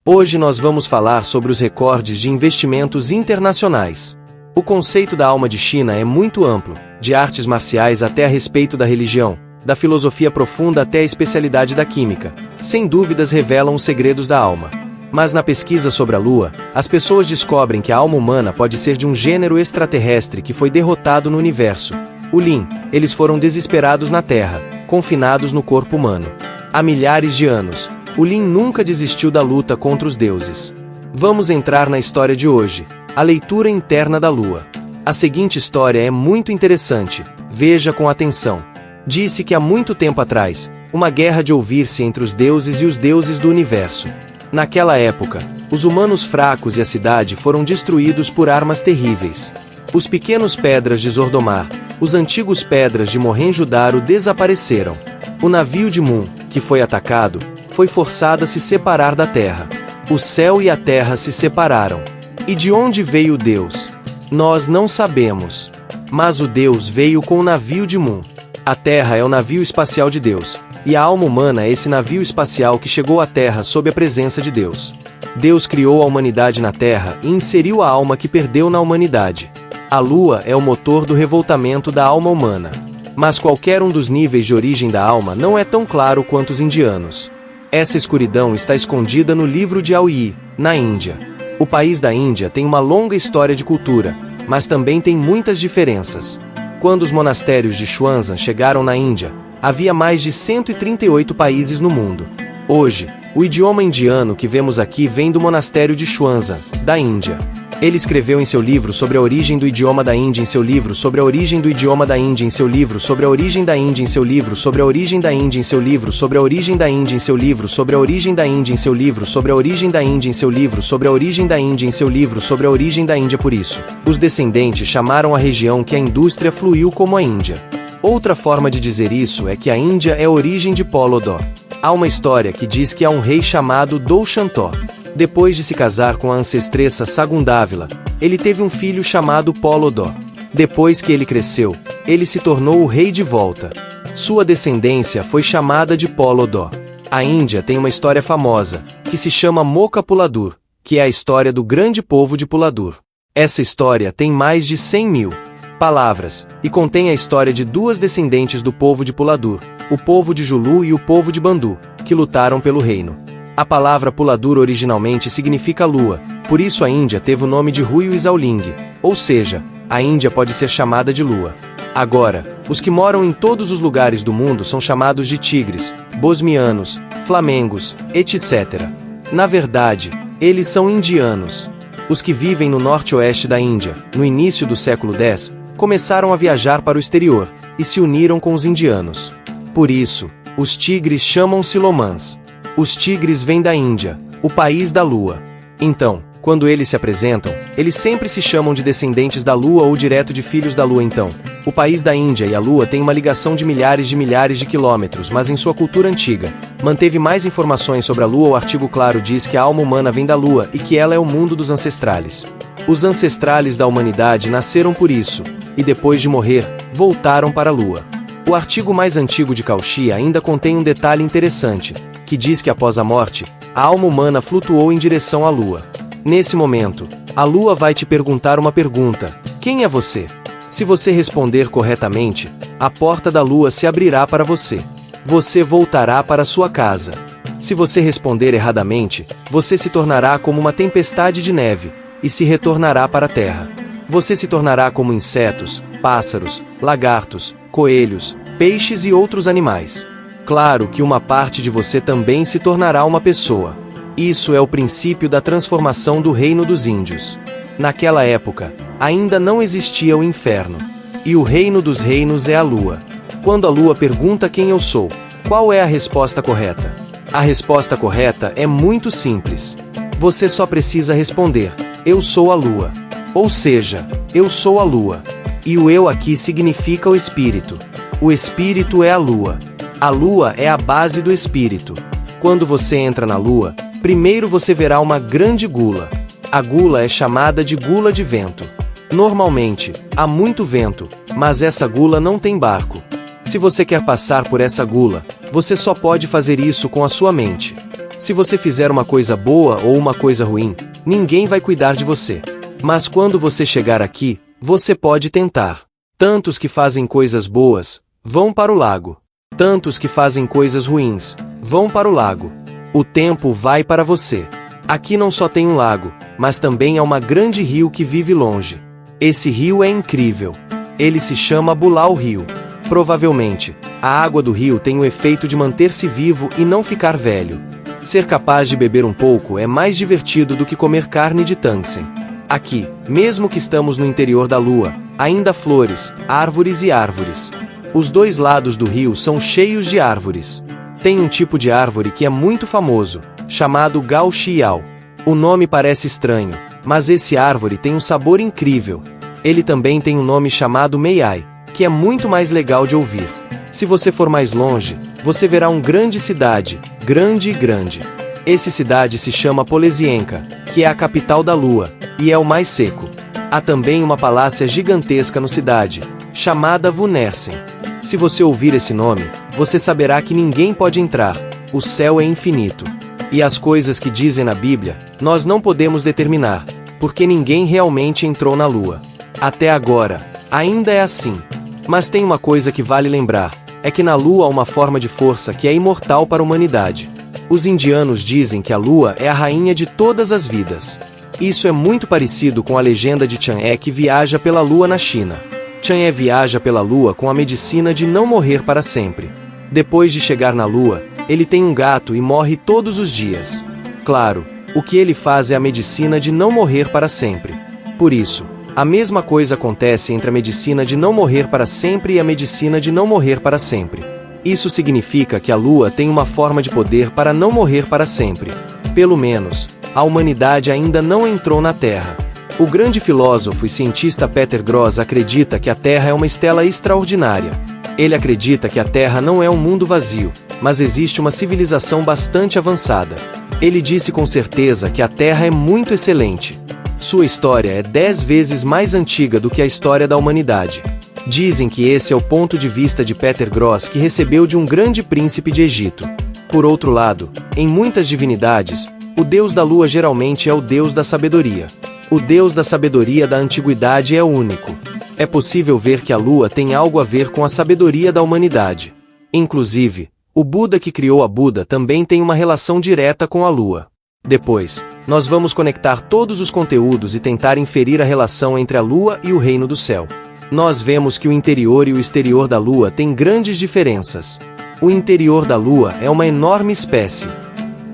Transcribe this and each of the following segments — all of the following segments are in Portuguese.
Hoje nós vamos falar sobre os recordes de investimentos internacionais. O conceito da alma de China é muito amplo, de artes marciais até a respeito da religião, da filosofia profunda até a especialidade da química. Sem dúvidas revelam os segredos da alma. Mas na pesquisa sobre a Lua, as pessoas descobrem que a alma humana pode ser de um gênero extraterrestre que foi derrotado no universo. O Lin. Eles foram desesperados na Terra, confinados no corpo humano. Há milhares de anos, o Lin nunca desistiu da luta contra os deuses. Vamos entrar na história de hoje, a leitura interna da Lua. A seguinte história é muito interessante, veja com atenção. Disse que há muito tempo atrás, uma guerra de ouvir-se entre os deuses e os deuses do universo. Naquela época, os humanos fracos e a cidade foram destruídos por armas terríveis. Os pequenos pedras de Zordomar, os antigos pedras de Mohenjo-Daro desapareceram. O navio de Mun, que foi atacado, foi forçado a se separar da terra. O céu e a terra se separaram. E de onde veio o Deus? Nós não sabemos. Mas o Deus veio com o navio de Mun. A terra é o navio espacial de Deus, e a alma humana é esse navio espacial que chegou à terra sob a presença de Deus. Deus criou a humanidade na terra e inseriu a alma que perdeu na humanidade. A Lua é o motor do revoltamento da alma humana. Mas qualquer um dos níveis de origem da alma não é tão claro quanto os indianos. Essa escuridão está escondida no livro de Ao-Yi, na Índia. O país da Índia tem uma longa história de cultura, mas também tem muitas diferenças. Quando os monastérios de Xuanzang chegaram na Índia, havia mais de 138 países no mundo. Hoje, o idioma indiano que vemos aqui vem do monastério de Xuanzang, da Índia. Ele escreveu em seu livro sobre a origem do idioma da Índia, em seu livro sobre a origem do idioma da Índia, em seu livro sobre a origem da Índia, em seu livro sobre a origem da Índia, em seu livro sobre a origem da Índia, em seu livro sobre a origem da Índia, em seu livro sobre a origem da Índia, em seu livro sobre a origem da Índia, em seu livro sobre a origem da Índia. Por isso, os descendentes chamaram a região que a indústria fluiu como a Índia. Outra forma de dizer isso é que a Índia é a origem de Polodó. Há uma história que diz que há um rei chamado Dushyanta. Depois de se casar com a ancestressa Sagundávila, ele teve um filho chamado Polodó. Depois que ele cresceu, ele se tornou o rei de volta. Sua descendência foi chamada de Polodó. A Índia tem uma história famosa, que se chama Mokapuladur, que é a história do grande povo de Puladur. Essa história tem mais de 100.000 palavras, e contém a história de duas descendentes do povo de Puladur, o povo de Julu e o povo de Bandu, que lutaram pelo reino. A palavra Puladur originalmente significa lua, por isso a Índia teve o nome de Ruyu Exauling, ou seja, a Índia pode ser chamada de lua. Agora, os que moram em todos os lugares do mundo são chamados de tigres, bosnianos, flamengos, etc. Na verdade, eles são indianos. Os que vivem no norte-oeste da Índia, no início do século X, começaram a viajar para o exterior, e se uniram com os indianos. Por isso, os tigres chamam-se lomãs. Os tigres vêm da Índia, o país da Lua. Então, quando eles se apresentam, eles sempre se chamam de descendentes da Lua ou direto de filhos da Lua. Então, o país da Índia e a Lua têm uma ligação de milhares de quilômetros, mas em sua cultura antiga, manteve mais informações sobre a Lua. O artigo claro diz que a alma humana vem da Lua e que ela é o mundo dos ancestrales. Os ancestrales da humanidade nasceram por isso, e depois de morrer, voltaram para a Lua. O artigo mais antigo de Cauchy ainda contém um detalhe interessante, que diz que após a morte, a alma humana flutuou em direção à Lua. Nesse momento, a Lua vai te perguntar uma pergunta: quem é você? Se você responder corretamente, a porta da Lua se abrirá para você. Você voltará para sua casa. Se você responder erradamente, você se tornará como uma tempestade de neve, e se retornará para a Terra. Você se tornará como insetos, pássaros, lagartos, coelhos, peixes e outros animais. Claro que uma parte de você também se tornará uma pessoa. Isso é o princípio da transformação do reino dos índios. Naquela época, ainda não existia o inferno. E o reino dos reinos é a Lua. Quando a Lua pergunta quem eu sou, qual é a resposta correta? A resposta correta é muito simples. Você só precisa responder: eu sou a Lua. Ou seja, eu sou a Lua. E o eu aqui significa o espírito. O espírito é a Lua. A Lua é a base do espírito. Quando você entra na Lua, primeiro você verá uma grande gula. A gula é chamada de gula de vento. Normalmente, há muito vento, mas essa gula não tem barco. Se você quer passar por essa gula, você só pode fazer isso com a sua mente. Se você fizer uma coisa boa ou uma coisa ruim, ninguém vai cuidar de você. Mas quando você chegar aqui, você pode tentar. Tantos que fazem coisas boas, vão para o lago. Tantos que fazem coisas ruins, vão para o lago. O tempo vai para você. Aqui não só tem um lago, mas também há uma grande rio que vive longe. Esse rio é incrível. Ele se chama Bulau Rio. Provavelmente, a água do rio tem o efeito de manter-se vivo e não ficar velho. Ser capaz de beber um pouco é mais divertido do que comer carne de tungsten. Aqui, mesmo que estamos no interior da Lua, ainda há flores, árvores e árvores. Os dois lados do rio são cheios de árvores. Tem um tipo de árvore que é muito famoso, chamado Gao Xiao. O nome parece estranho, mas esse árvore tem um sabor incrível. Ele também tem um nome chamado Meiai, que é muito mais legal de ouvir. Se você for mais longe, você verá uma grande cidade, grande e grande. Essa cidade se chama Polesienka, que é a capital da Lua, e é o mais seco. Há também uma palácia gigantesca na cidade, chamada Vunersen. Se você ouvir esse nome, você saberá que ninguém pode entrar, o céu é infinito. E as coisas que dizem na Bíblia, nós não podemos determinar, porque ninguém realmente entrou na Lua. Até agora, ainda é assim. Mas tem uma coisa que vale lembrar, é que na Lua há uma forma de força que é imortal para a humanidade. Os indianos dizem que a Lua é a rainha de todas as vidas. Isso é muito parecido com a legenda de Chang'e que viaja pela Lua na China. Chang'e viaja pela Lua com a medicina de não morrer para sempre. Depois de chegar na Lua, ele tem um gato e morre todos os dias. Claro, o que ele faz é a medicina de não morrer para sempre. Por isso, a mesma coisa acontece entre a medicina de não morrer para sempre e a medicina de não morrer para sempre. Isso significa que a Lua tem uma forma de poder para não morrer para sempre. Pelo menos, a humanidade ainda não entrou na Terra. O grande filósofo e cientista Peter Gross acredita que a Terra é uma estela extraordinária. Ele acredita que a Terra não é um mundo vazio, mas existe uma civilização bastante avançada. Ele disse com certeza que a Terra é muito excelente. Sua história é 10 vezes mais antiga do que a história da humanidade. Dizem que esse é o ponto de vista de Peter Gross que recebeu de um grande príncipe de Egito. Por outro lado, em muitas divindades, o deus da lua geralmente é o deus da sabedoria. O deus da sabedoria da antiguidade é o único. É possível ver que a lua tem algo a ver com a sabedoria da humanidade. Inclusive, o Buda que criou a Buda também tem uma relação direta com a lua. Depois, nós vamos conectar todos os conteúdos e tentar inferir a relação entre a lua e o reino do céu. Nós vemos que o interior e o exterior da Lua têm grandes diferenças. O interior da Lua é uma enorme espécie.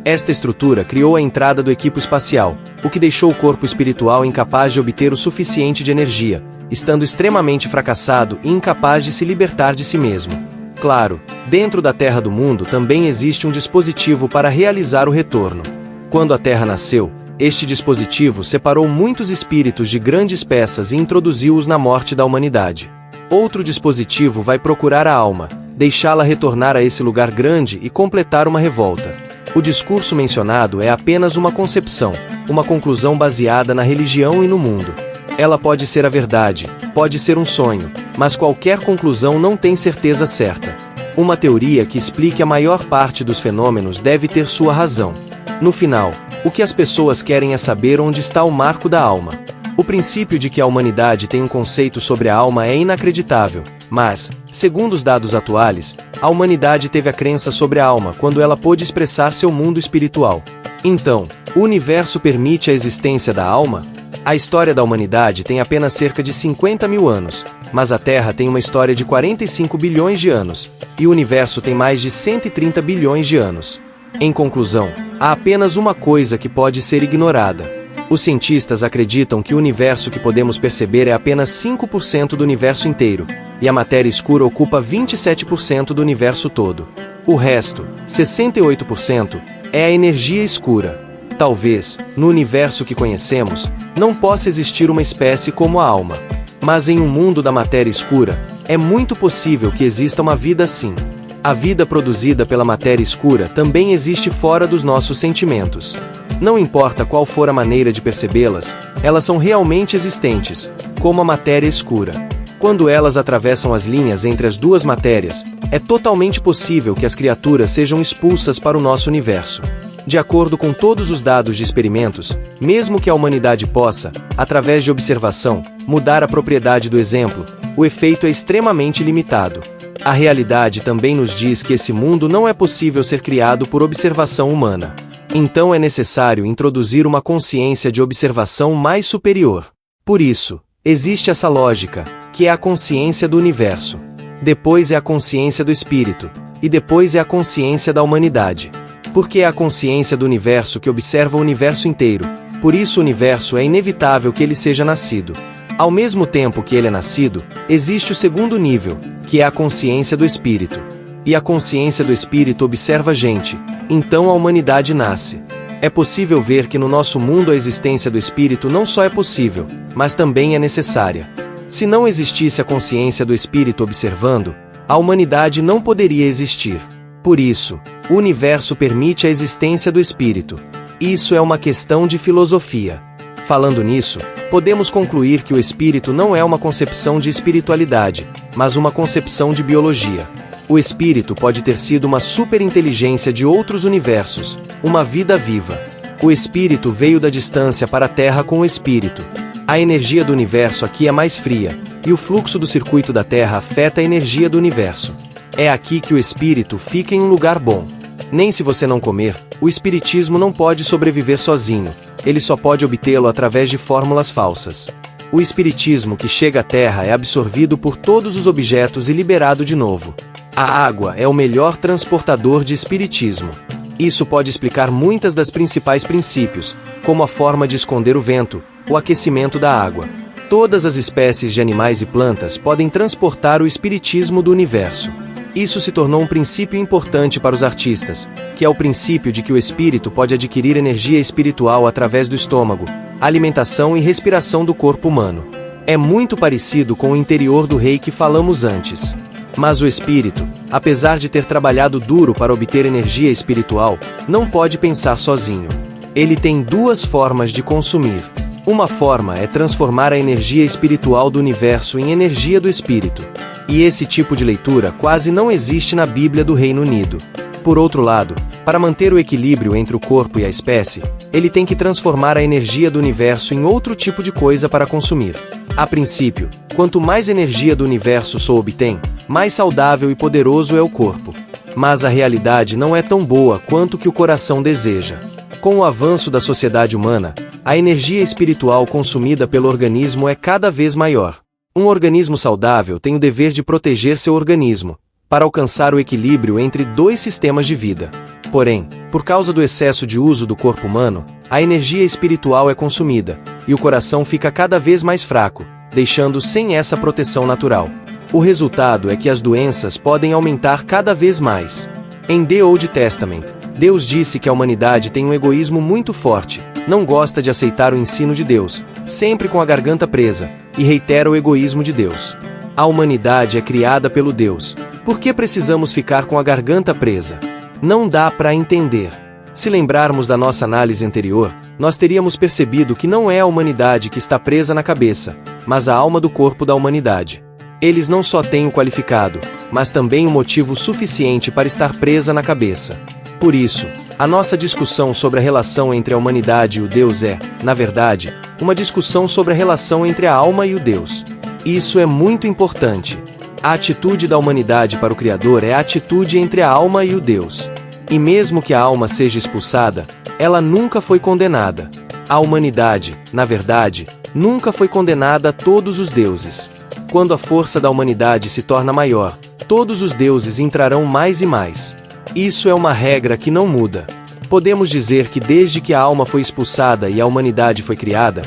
Esta estrutura criou a entrada do equipo espacial, o que deixou o corpo espiritual incapaz de obter o suficiente de energia, estando extremamente fracassado e incapaz de se libertar de si mesmo. Claro, dentro da Terra do mundo também existe um dispositivo para realizar o retorno. Quando a Terra nasceu, este dispositivo separou muitos espíritos de grandes peças e introduziu-os na morte da humanidade. Outro dispositivo vai procurar a alma, deixá-la retornar a esse lugar grande e completar uma revolta. O discurso mencionado é apenas uma concepção, uma conclusão baseada na religião e no mundo. Ela pode ser a verdade, pode ser um sonho, mas qualquer conclusão não tem certeza certa. Uma teoria que explique a maior parte dos fenômenos deve ter sua razão. No final, o que as pessoas querem é saber onde está o marco da alma. O princípio de que a humanidade tem um conceito sobre a alma é inacreditável, mas, segundo os dados atuais, a humanidade teve a crença sobre a alma quando ela pôde expressar seu mundo espiritual. Então, o universo permite a existência da alma? A história da humanidade tem apenas cerca de 50 mil anos, mas a Terra tem uma história de 45 bilhões de anos, e o universo tem mais de 130 bilhões de anos. Em conclusão, há apenas uma coisa que pode ser ignorada. Os cientistas acreditam que o universo que podemos perceber é apenas 5% do universo inteiro, e a matéria escura ocupa 27% do universo todo. O resto, 68%, é a energia escura. Talvez, no universo que conhecemos, não possa existir uma espécie como a alma. Mas em um mundo da matéria escura, é muito possível que exista uma vida assim. A vida produzida pela matéria escura também existe fora dos nossos sentimentos. Não importa qual for a maneira de percebê-las, elas são realmente existentes, como a matéria escura. Quando elas atravessam as linhas entre as duas matérias, é totalmente possível que as criaturas sejam expulsas para o nosso universo. De acordo com todos os dados de experimentos, mesmo que a humanidade possa, através de observação, mudar a propriedade do exemplo, o efeito é extremamente limitado. A realidade também nos diz que esse mundo não é possível ser criado por observação humana. Então é necessário introduzir uma consciência de observação mais superior. Por isso, existe essa lógica, que é a consciência do universo. Depois é a consciência do espírito, e depois é a consciência da humanidade. Porque é a consciência do universo que observa o universo inteiro, por isso o universo é inevitável que ele seja nascido. Ao mesmo tempo que ele é nascido, existe o segundo nível, que é a consciência do espírito. E a consciência do espírito observa a gente, então a humanidade nasce. É possível ver que no nosso mundo a existência do espírito não só é possível, mas também é necessária. Se não existisse a consciência do espírito observando, a humanidade não poderia existir. Por isso, o universo permite a existência do espírito. Isso é uma questão de filosofia. Falando nisso, podemos concluir que o espírito não é uma concepção de espiritualidade, mas uma concepção de biologia. O espírito pode ter sido uma superinteligência de outros universos, uma vida viva. O espírito veio da distância para a Terra com o espírito. A energia do universo aqui é mais fria, e o fluxo do circuito da Terra afeta a energia do universo. É aqui que o espírito fica em um lugar bom. Nem se você não comer, o espiritismo não pode sobreviver sozinho, ele só pode obtê-lo através de fórmulas falsas. O espiritismo que chega à Terra é absorvido por todos os objetos e liberado de novo. A água é o melhor transportador de espiritismo. Isso pode explicar muitas das principais princípios, como a forma de esconder o vento, o aquecimento da água. Todas as espécies de animais e plantas podem transportar o espiritismo do universo. Isso se tornou um princípio importante para os artistas, que é o princípio de que o espírito pode adquirir energia espiritual através do estômago, alimentação e respiração do corpo humano. É muito parecido com o interior do rei que falamos antes. Mas o espírito, apesar de ter trabalhado duro para obter energia espiritual, não pode pensar sozinho. Ele tem duas formas de consumir. Uma forma é transformar a energia espiritual do universo em energia do espírito. E esse tipo de leitura quase não existe na Bíblia do Reino Unido. Por outro lado, para manter o equilíbrio entre o corpo e a espécie, ele tem que transformar a energia do universo em outro tipo de coisa para consumir. A princípio, quanto mais energia do universo Soul obtém, mais saudável e poderoso é o corpo. Mas a realidade não é tão boa quanto que o coração deseja. Com o avanço da sociedade humana, a energia espiritual consumida pelo organismo é cada vez maior. Um organismo saudável tem o dever de proteger seu organismo, para alcançar o equilíbrio entre dois sistemas de vida. Porém, por causa do excesso de uso do corpo humano, a energia espiritual é consumida, e o coração fica cada vez mais fraco, deixando sem essa proteção natural. O resultado é que as doenças podem aumentar cada vez mais. Em The Old Testament, Deus disse que a humanidade tem um egoísmo muito forte, não gosta de aceitar o ensino de Deus, sempre com a garganta presa, e reitera o egoísmo de Deus. A humanidade é criada pelo Deus. Por que precisamos ficar com a garganta presa? Não dá para entender. Se lembrarmos da nossa análise anterior, nós teríamos percebido que não é a humanidade que está presa na cabeça, mas a alma do corpo da humanidade. Eles não só têm o qualificado, mas também o motivo suficiente para estar presa na cabeça. Por isso, a nossa discussão sobre a relação entre a humanidade e o Deus é, na verdade, uma discussão sobre a relação entre a alma e o Deus. Isso é muito importante. A atitude da humanidade para o Criador é a atitude entre a alma e o Deus. E mesmo que a alma seja expulsada, ela nunca foi condenada. A humanidade, na verdade, nunca foi condenada a todos os deuses. Quando a força da humanidade se torna maior, todos os deuses entrarão mais e mais. Isso é uma regra que não muda. Podemos dizer que desde que a alma foi expulsada e a humanidade foi criada,